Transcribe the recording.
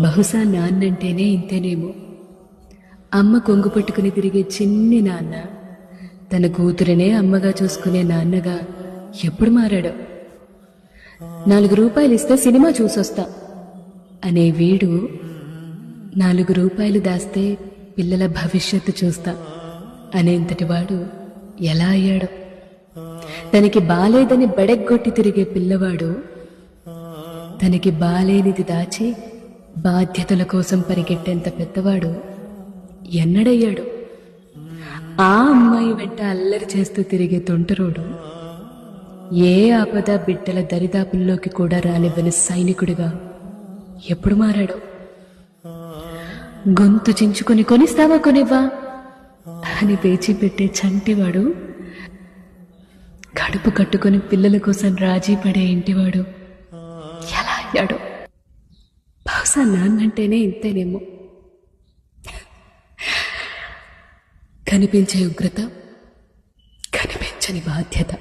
బహుశా నాన్నంటేనే ఇంతేనేమో. అమ్మ కొంగు పట్టుకుని తిరిగే చిన్ని నాన్న తన కూతురినే అమ్మగా చూసుకునే నాన్నగా ఎప్పుడు మారాడో. 4 రూపాయలు ఇస్తే సినిమా చూసొస్తా అనే వీడు 4 రూపాయలు దాస్తే పిల్లల భవిష్యత్తు చూస్తా అనేంతటి వాడు ఎలా అయ్యాడో. తనకి బాలేదని బెడెగ్గొట్టి తిరిగే పిల్లవాడు తనకి బాలేనిది దాచి బాధ్యతల కోసం పరిగెట్టేంత పెద్దవాడు ఎన్నడయ్యాడు. ఆ అమ్మాయి వెంట అల్లరి చేస్తూ తిరిగే తొంటరోడు ఏ ఆపద బిడ్డల దరిదాపుల్లోకి కూడా రానివ్వని సైనికుడిగా ఎప్పుడు మారాడో. గొంతు చించుకొని కొనిస్తావా కొనివ్వా అని పేచీ పెట్టే చంటివాడు కడుపు కట్టుకొని పిల్లల కోసం రాజీ పడే ఇంటివాడు ఎలా అయ్యాడో. బహుశా నాన్నంటేనే ఇంతేనేమో. కనిపించే ఉగ్రత, కనిపించని బాధ్యత.